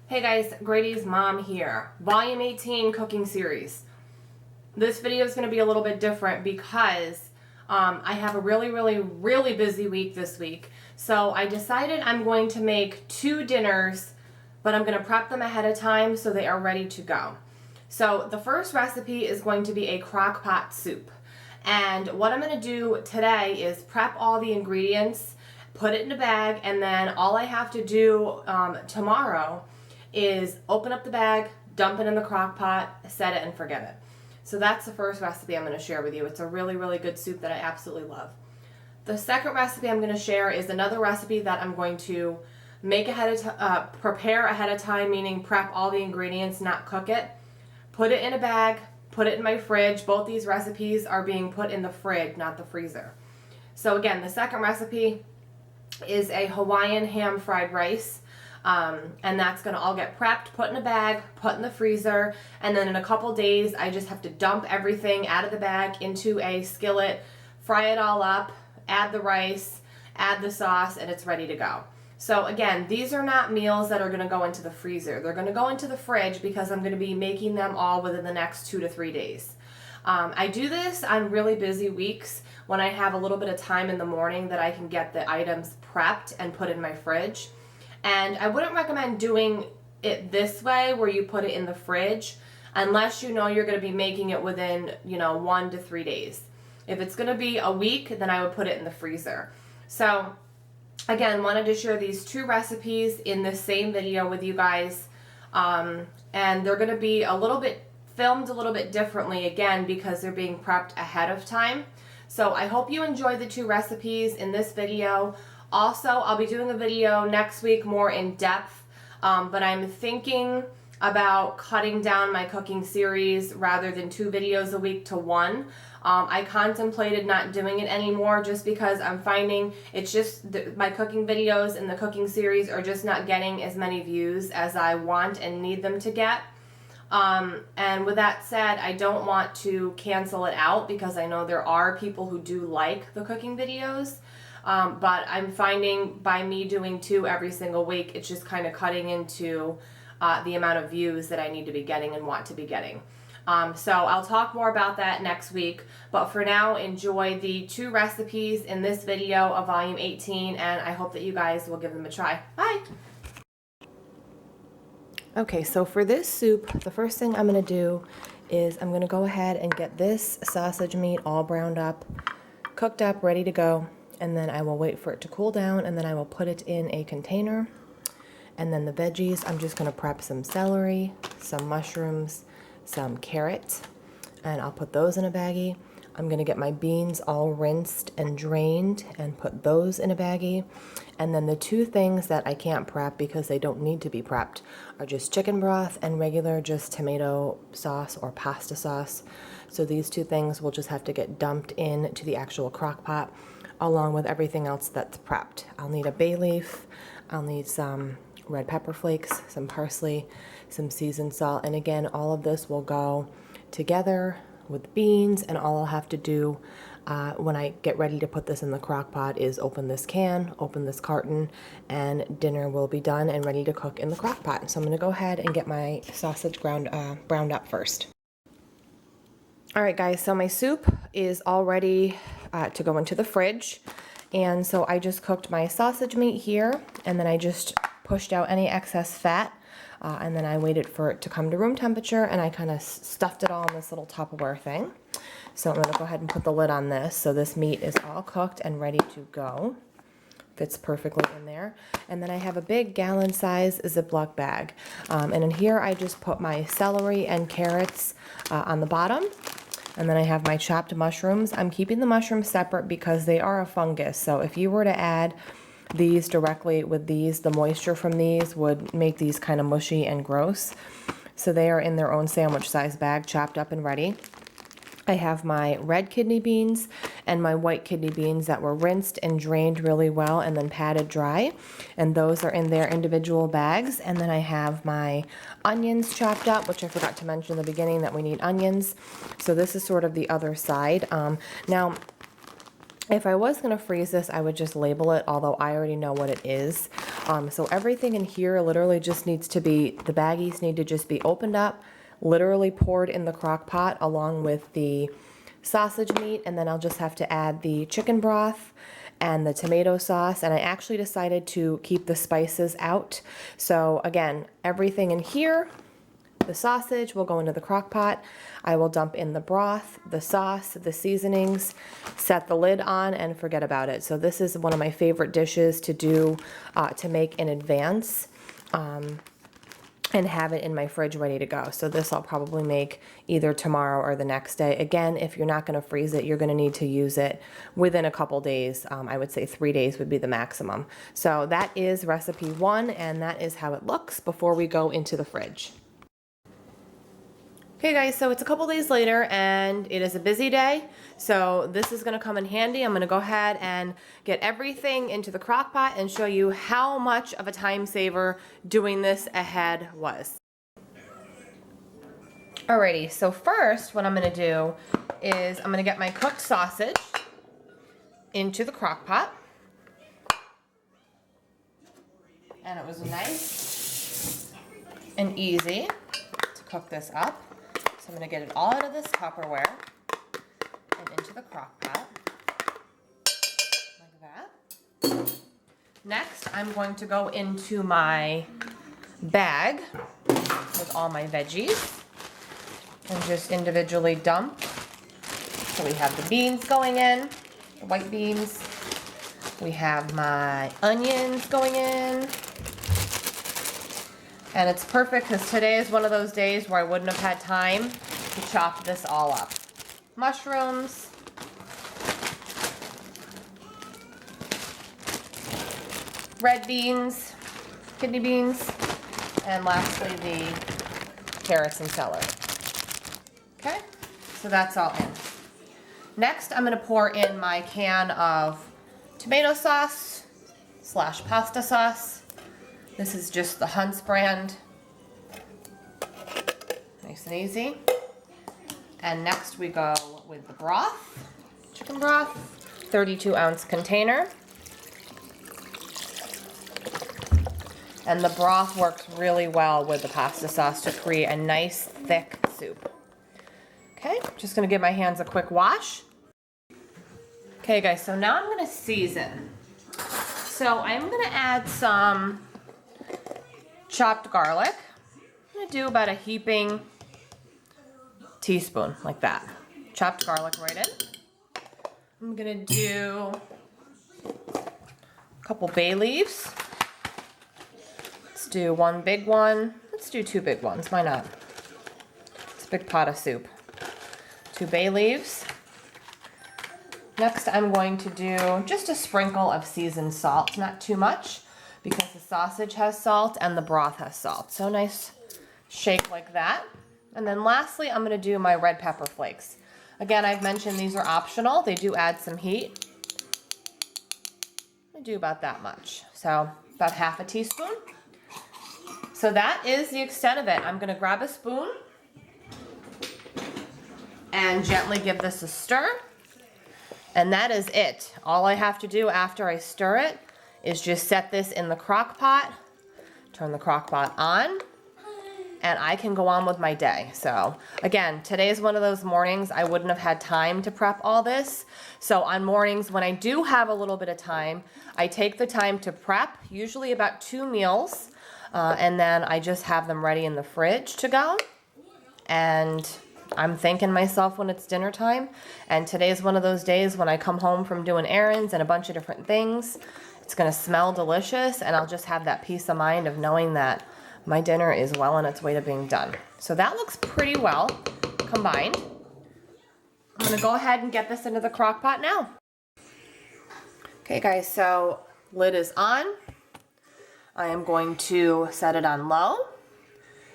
Hey guys, Grady's mom here. Volume 18 cooking series. This video is going to be a little bit different because I have a really busy week this week. So I decided I'm going to make 2 dinners, but I'm going to prep them ahead of time so they are ready to go. So the first recipe is going to be a crock pot soup. And what I'm going to do today is prep all the ingredients, put it in a bag, and then all I have to do tomorrow is open up the bag, dump it in the crock pot, set it and forget it. So that's the first recipe I'm going to share with you. It's a really good soup that I absolutely love. The second recipe I'm going to share is another recipe that I'm going to make prepare ahead of time, meaning prep all the ingredients, not cook it. Put it in a bag, put it in my fridge. Both these recipes are being put in the fridge, not the freezer. So again, the second recipe is a Hawaiian ham fried rice. And that's going to all get prepped, put in a bag, put in the freezer, and then in a couple days I just have to dump everything out of the bag into a skillet, fry it all up, add the rice, add the sauce, and it's ready to go. So again, these are not meals that are going to go into the freezer. They're going to go into the fridge because I'm going to be making them all within the next 2 to 3 days. I do this on really busy weeks when I have a little bit of time in the morning that I can get the items prepped and put in my fridge. And I wouldn't recommend doing it this way where you put it in the fridge unless you know you're going to be making it within, 1 to 3 days. If it's going to be a week, then I would put it in the freezer. So again, wanted to share these 2 recipes in the same video with you guys. And they're going to be filmed a little bit differently again because they're being prepped ahead of time. So I hope you enjoy the 2 recipes in this video. Also, I'll be doing a video next week more in depth, but I'm thinking about cutting down my cooking series rather than 2 videos a week to 1. I contemplated not doing it anymore just because I'm finding it's just my cooking videos and the cooking series are just not getting as many views as I want and need them to get. And with that said, I don't want to cancel it out because I know there are people who do like the cooking videos. But I'm finding by me doing 2 every single week, it's just kind of cutting into the amount of views that I need to be getting and want to be getting. So I'll talk more about that next week. But for now, enjoy the 2 recipes in this video of Volume 18, and I hope that you guys will give them a try. Bye! Okay, so for this soup, the first thing I'm going to do is I'm going to go ahead and get this sausage meat all browned up, cooked up, ready to go. And then I will wait for it to cool down, and then I will put it in a container. And then the veggies, I'm just going to prep some celery, some mushrooms, some carrots, and I'll put those in a baggie. I'm going to get my beans all rinsed and drained and put those in a baggie. And then the 2 things that I can't prep because they don't need to be prepped are just chicken broth and regular just tomato sauce or pasta sauce. So these 2 things will just have to get dumped into the actual crock pot along with everything else that's prepped. I'll need a bay leaf, I'll need some red pepper flakes, some parsley, some seasoned salt, and again, all of this will go together with beans, and all I'll have to do when I get ready to put this in the crock pot is open this can, open this carton, and dinner will be done and ready to cook in the crock pot. So I'm going to go ahead and get my sausage browned up first. Alright guys, so my soup is all ready to go into the fridge, and so I just cooked my sausage meat here, and then I just pushed out any excess fat, and then I waited for it to come to room temperature, and I kind of stuffed it all in this little Tupperware thing. So I'm going to go ahead and put the lid on this, so this meat is all cooked and ready to go. Fits perfectly in there. And then I have a big gallon size Ziploc bag, and in here I just put my celery and carrots on the bottom. And then I have my chopped mushrooms. I'm keeping the mushrooms separate because they are a fungus. So if you were to add these directly with these, the moisture from these would make these kind of mushy and gross. So they are in their own sandwich size bag, chopped up and ready. I have my red kidney beans and my white kidney beans that were rinsed and drained really well and then patted dry. And those are in their individual bags. And then I have my onions chopped up, which I forgot to mention in the beginning that we need onions. So this is sort of the other side. Now, If I was going to freeze this, I would just label it, although I already know what it is. So everything in here literally just needs to be, the baggies need to just be opened up, literally poured in the crock pot along with the sausage meat, and then I'll just have to add the chicken broth and the tomato sauce. And I actually decided to keep the spices out. So again, everything in here, the sausage will go into the crock pot. I will dump in the broth, the sauce, the seasonings, set the lid on, and forget about it. So this is one of my favorite dishes to do, to make in advance, and have it in my fridge ready to go. So this I'll probably make either tomorrow or the next day. Again, if you're not going to freeze it, you're going to need to use it within a couple days. I would say 3 days would be the maximum. So that is recipe 1, and that is how it looks before we go into the fridge. Okay guys, so it's a couple days later and it is a busy day, so this is going to come in handy. I'm going to go ahead and get everything into the crock pot and show you how much of a time saver doing this ahead was. Alrighty, so first what I'm going to do is I'm going to get my cooked sausage into the crock pot. And it was nice and easy to cook this up. So I'm going to get it all out of this Tupperware and into the crock pot, like that. Next, I'm going to go into my bag with all my veggies and just individually dump. So we have the beans going in, the white beans. We have my onions going in. And it's perfect because today is one of those days where I wouldn't have had time to chop this all up. Mushrooms. Red beans, kidney beans, and lastly the carrots and celery. Okay, so that's all in. Next, I'm going to pour in my can of tomato sauce / pasta sauce. This is just the Hunt's brand. Nice and easy. And next we go with the broth, chicken broth, 32-ounce container. And the broth works really well with the pasta sauce to create a nice thick soup. Okay, just gonna give my hands a quick wash. Okay guys, so now I'm gonna season. So I'm gonna add some chopped garlic. I'm going to do about a heaping teaspoon, like that. Chopped garlic right in. I'm going to do a couple bay leaves. Let's do one big one. Let's do 2 big ones. Why not? It's a big pot of soup. 2 bay leaves. Next, I'm going to do just a sprinkle of seasoned salt, not too much, because the sausage has salt and the broth has salt. So nice shake like that. And then lastly, I'm going to do my red pepper flakes. Again, I've mentioned these are optional. They do add some heat. I do about that much. So about half a teaspoon. So that is the extent of it. I'm going to grab a spoon and gently give this a stir. And that is it. All I have to do after I stir it is just set this in the crock pot, turn the crock pot on, and I can go on with my day. So again, today is one of those mornings I wouldn't have had time to prep all this. So on mornings when I do have a little bit of time, I take the time to prep, usually about 2 meals, and then I just have them ready in the fridge to go. And I'm thanking myself when it's dinner time. And today is one of those days when I come home from doing errands and a bunch of different things. It's going to smell delicious, and I'll just have that peace of mind of knowing that my dinner is well on its way to being done. So that looks pretty well combined. I'm going to go ahead and get this into the crock pot now. Okay guys, so lid is on. I am going to set it on low,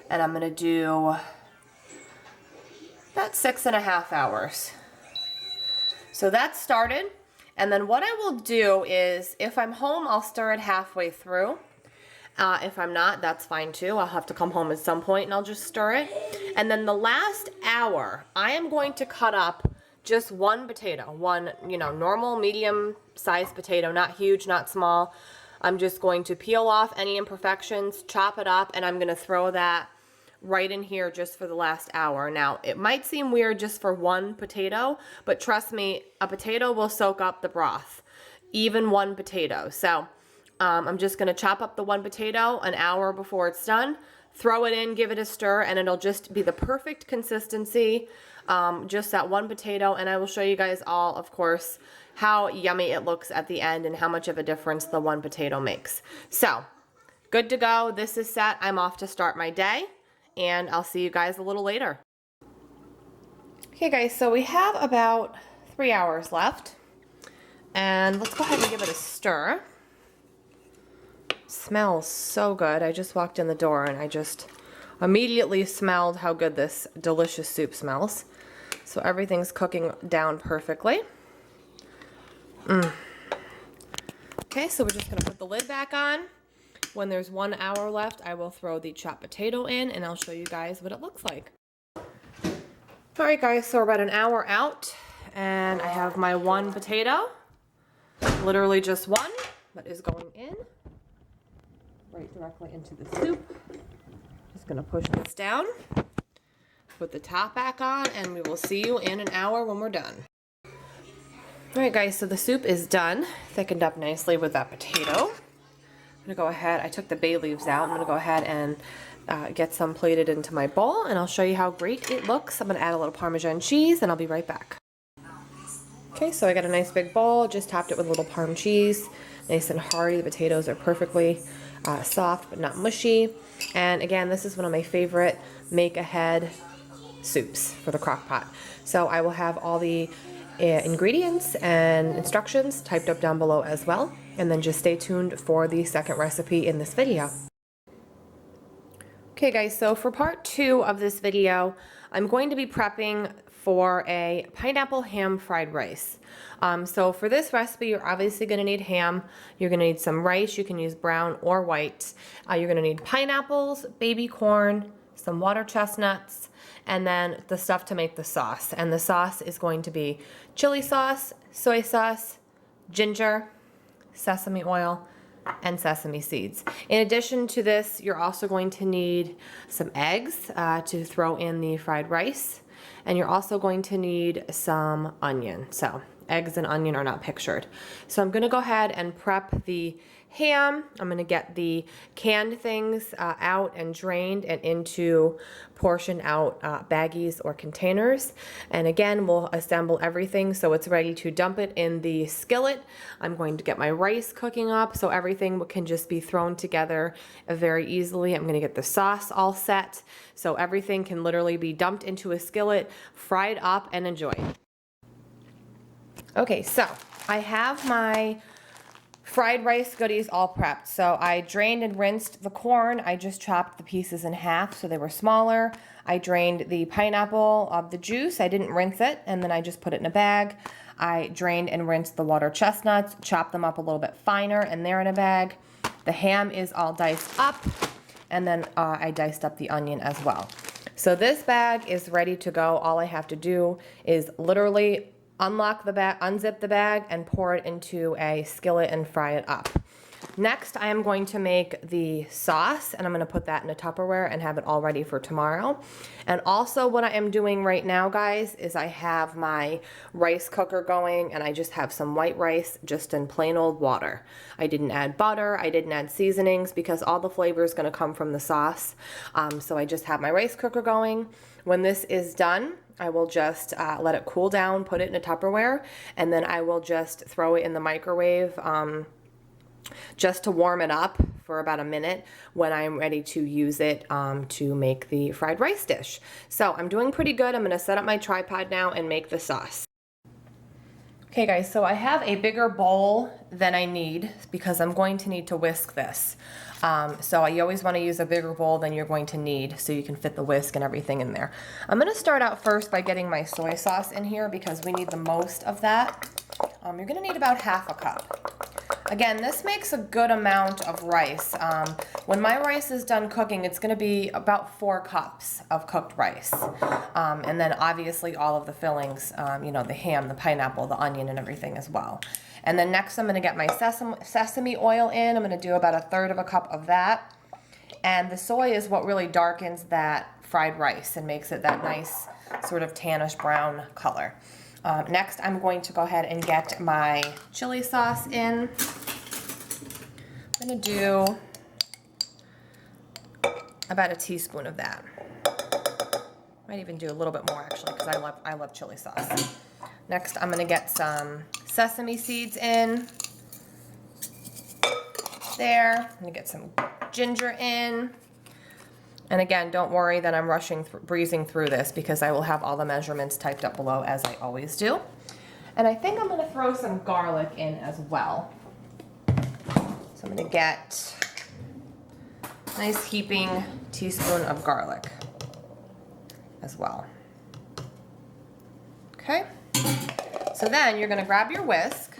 and I'm going to do about 6.5 hours. So that's started. And then what I will do is, if I'm home, I'll stir it halfway through. If I'm not, that's fine too. I'll have to come home at some point and I'll just stir it. And then the last hour, I am going to cut up just one potato, one, you know, normal medium sized potato, not huge, not small. I'm just going to peel off any imperfections, chop it up, and I'm going to throw that right in here just for the last hour. Now, it might seem weird just for one potato, but trust me, a potato will soak up the broth, even one potato. So I'm just going to chop up the one potato an hour before it's done, throw it in, give it a stir, and it'll just be the perfect consistency, just that one potato. And I will show you guys all, of course, how yummy it looks at the end and how much of a difference the one potato makes. So, good to go. This is set. I'm off to start my day, and I'll see you guys a little later. Okay guys, so we have about 3 hours left, and let's go ahead and give it a stir. Smells so good. I just walked in the door and I just immediately smelled how good this delicious soup smells. So everything's cooking down perfectly. Okay, so we're just gonna put the lid back on. When there's 1 hour left, I will throw the chopped potato in and I'll show you guys what it looks like. All right guys, so we're about an hour out and I have my one potato, literally just one, that is going in right directly into the soup. Just gonna push this down, put the top back on, and we will see you in an hour when we're done. All right guys, so the soup is done, thickened up nicely with that potato. I'm gonna go ahead, I took the bay leaves out. I'm gonna go ahead and get some plated into my bowl, and I'll show you how great it looks. I'm gonna add a little Parmesan cheese, and I'll be right back. Okay, so I got a nice big bowl, just topped it with a little Parm cheese. Nice and hearty, the potatoes are perfectly soft but not mushy. And again, this is one of my favorite make-ahead soups for the crock pot. So I will have all the ingredients and instructions typed up down below as well, and then just stay tuned for the second recipe in this video. Okay guys, so for part 2 of this video, I'm going to be prepping for a pineapple ham fried rice. So for this recipe, you're obviously going to need ham. You're going to need some rice. You can use brown or white. You're going to need pineapples, baby corn, some water chestnuts, and then the stuff to make the sauce. And the sauce is going to be chili sauce, soy sauce, ginger, sesame oil, and sesame seeds. In addition to this, you're also going to need some eggs to throw in the fried rice. And you're also going to need some onion. So eggs and onion are not pictured. So I'm going to go ahead and prep the ham. I'm going to get the canned things out and drained and into portion out baggies or containers. And again, we'll assemble everything so it's ready to dump it in the skillet. I'm going to get my rice cooking up so everything can just be thrown together very easily. I'm going to get the sauce all set so everything can literally be dumped into a skillet, fried up, and enjoyed. Okay, so I have my fried rice goodies all prepped. So I drained and rinsed the corn. I just chopped the pieces in half so they were smaller. I drained the pineapple of the juice. I didn't rinse it, and then I just put it in a bag. I drained and rinsed the water chestnuts, chopped them up a little bit finer, and they're in a bag. The ham is all diced up, and then I diced up the onion as well. So this bag is ready to go. All I have to do is literally unlock the bag, unzip the bag, and pour it into a skillet and fry it up. Next, I am going to make the sauce, and I'm going to put that in a Tupperware and have it all ready for tomorrow. And also what I am doing right now, guys, is I have my rice cooker going, and I just have some white rice just in plain old water. I didn't add butter, I didn't add seasonings, because all the flavor is going to come from the sauce. So I just have my rice cooker going. When this is done, I will just let it cool down, put it in a Tupperware, and then I will just throw it in the microwave just to warm it up for about a minute when I'm ready to use it to make the fried rice dish. So I'm doing pretty good. I'm going to set up my tripod now and make the sauce. Okay guys, so I have a bigger bowl than I need because I'm going to need to whisk this. So you always want to use a bigger bowl than you're going to need so you can fit the whisk and everything in there. I'm going to start out first by getting my soy sauce in here because we need the most of that. You're going to need about half a cup. Again, this makes a good amount of rice. When my rice is done cooking, it's going to be about 4 cups of cooked rice. And then obviously all of the fillings, you know, the ham, the pineapple, the onion, and everything as well. And then next I'm going to get my sesame oil in. I'm going to do about 1/3 of a cup of that. And the soy is what really darkens that fried rice and makes it that nice sort of tannish brown color. Next, I'm going to go ahead and get my chili sauce in. I'm going to do about 1 teaspoon of that. Might even do a little bit more actually, because I love chili sauce. Next, I'm going to get some sesame seeds in. There. I'm going to get some ginger in. And again, don't worry that I'm breezing through this, because I will have all the measurements typed up below as I always do. And I think I'm going to throw some garlic in as well. So I'm going to get a nice heaping teaspoon of garlic as well. Okay. So then you're going to grab your whisk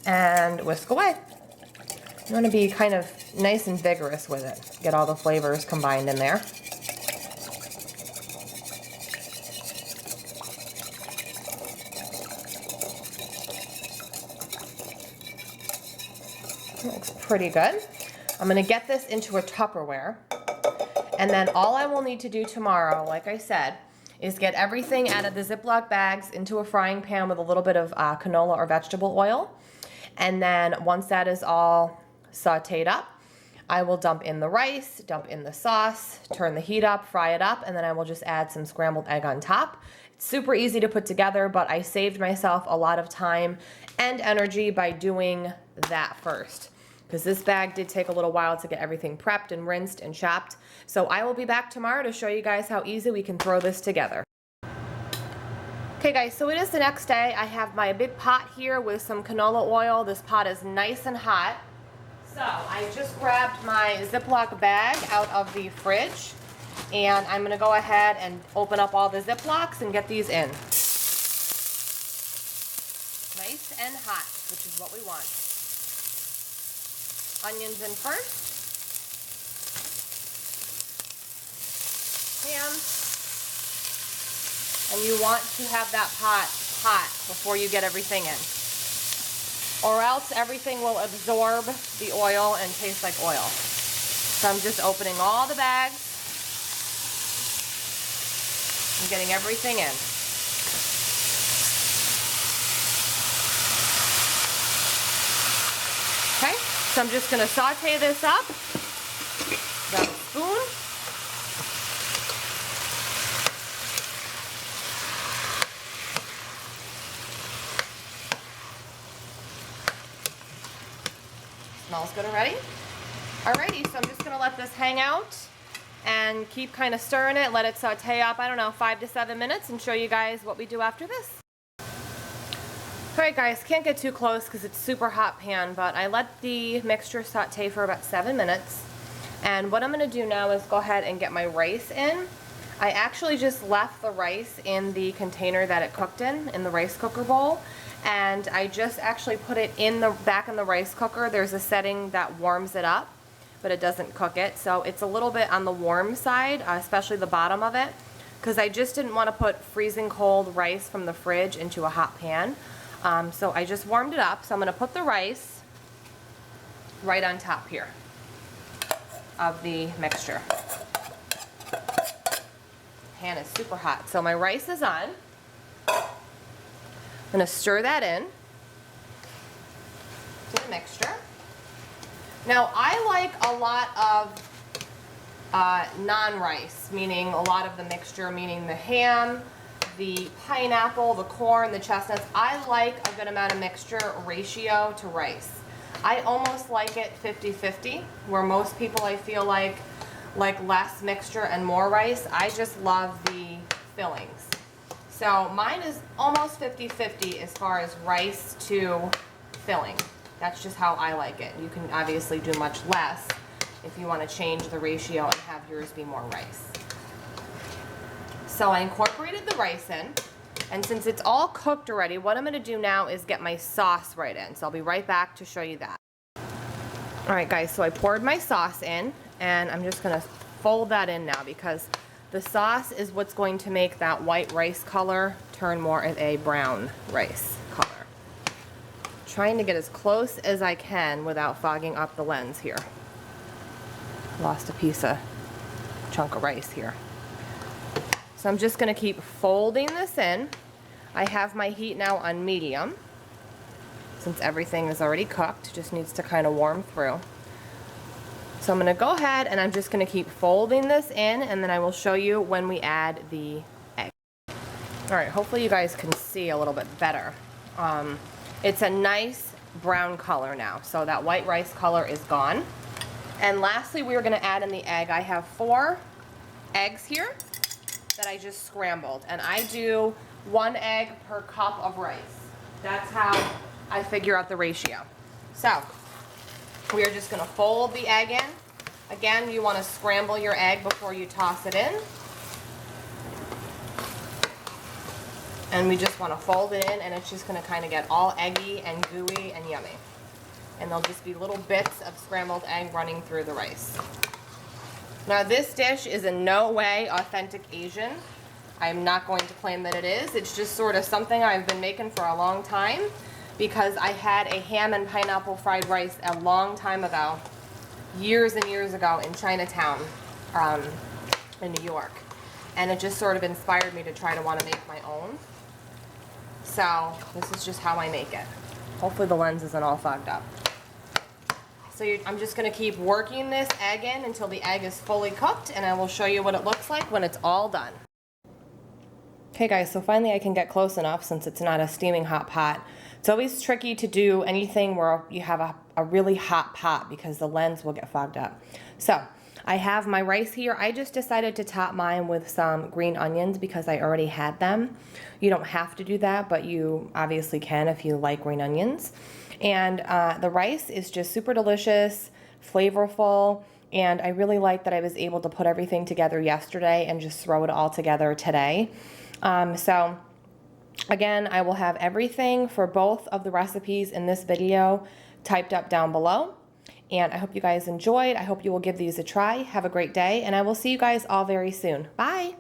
and whisk away. You want to be kind of nice and vigorous with it. Get all the flavors combined in there. Looks pretty good. I'm going to get this into a Tupperware. And then all I will need to do tomorrow, like I said, is get everything out of the Ziploc bags into a frying pan with a little bit of canola or vegetable oil. And then once that is all sauteed up, I will dump in the rice, dump in the sauce, turn the heat up, fry it up, and then I will just add some scrambled egg on top. It's super easy to put together, but I saved myself a lot of time and energy by doing that first, because this bag did take a little while to get everything prepped and rinsed and chopped. So I will be back tomorrow to show you guys how easy we can throw this together. Okay guys, so it is the next day. I have my big pot here with some canola oil. This pot is nice and hot. So I just grabbed my Ziploc bag out of the fridge, and I'm going to go ahead and open up all the Ziplocs and get these in. Nice and hot, which is what we want. Onions in first. Ham. And you want to have that pot hot before you get everything in, or else everything will absorb the oil and taste like oil. So I'm just opening all the bags and getting everything in. Okay, so I'm just going to saute this up. Grab a spoon. Smells good already. Alrighty, so I'm just going to let this hang out and keep kind of stirring it, let it saute up, I don't know, 5 to 7 minutes, and show you guys what we do after this. Alright guys, can't get too close because it's super hot pan, but I let the mixture saute for about 7 minutes. And what I'm going to do now is go ahead and get my rice in. I actually just left the rice in the container that it cooked in the rice cooker bowl. And I just actually put it in back in the rice cooker. There's a setting that warms it up, but it doesn't cook it. So it's a little bit on the warm side, especially the bottom of it, because I just didn't want to put freezing cold rice from the fridge into a hot pan. So I just warmed it up. So I'm going to put the rice right on top here of the mixture. Pan is super hot. So my rice is on. I'm going to stir that in to the mixture. Now I like a lot of non-rice, meaning a lot of the mixture, meaning the ham, the pineapple, the corn, the chestnuts. I like a good amount of mixture ratio to rice. I almost like it 50-50, where most people I feel like less mixture and more rice. I just love the fillings. So mine is almost 50-50 as far as rice to filling. That's just how I like it. You can obviously do much less if you want to change the ratio and have yours be more rice. So I incorporated the rice in. And since it's all cooked already, what I'm gonna do now is get my sauce right in. So I'll be right back to show you that. All right guys, so I poured my sauce in and I'm just gonna fold that in now because the sauce is what's going to make that white rice color turn more of a brown rice color. Trying to get as close as I can without fogging up the lens here. Lost a chunk of rice here. So I'm just gonna keep folding this in. I have my heat now on medium. Since everything is already cooked, just needs to kind of warm through. So I'm gonna go ahead and I'm just gonna keep folding this in, and then I will show you when we add the egg. All right, hopefully you guys can see a little bit better. It's a nice brown color now, so that white rice color is gone. And lastly, we're gonna add in the egg. I have 4 eggs here that I just scrambled, and I do 1 egg per cup of rice. That's how I figure out the ratio. So we are just gonna fold the egg in. Again, you wanna scramble your egg before you toss it in. And we just wanna fold it in, and it's just gonna kinda get all eggy and gooey and yummy. And there'll just be little bits of scrambled egg running through the rice. Now this dish is in no way authentic Asian. I'm not going to claim that it is. It's just sort of something I've been making for a long time because I had a ham and pineapple fried rice a long time ago, years and years ago in Chinatown, in New York. And it just sort of inspired me to try to want to make my own. So this is just how I make it. Hopefully the lens isn't all fogged up. So I'm just gonna keep working this egg in until the egg is fully cooked, and I will show you what it looks like when it's all done. Okay guys, so finally I can get close enough since it's not a steaming hot pot. It's always tricky to do anything where you have a really hot pot because the lens will get fogged up. So I have my rice here. I just decided to top mine with some green onions because I already had them. You don't have to do that, but you obviously can if you like green onions. And the rice is just super delicious, flavorful, and I really like that I was able to put everything together yesterday and just throw it all together today. So again, I will have everything for both of the recipes in this video typed up down below. And I hope you guys enjoyed. I hope you will give these a try. Have a great day, and I will see you guys all very soon. Bye!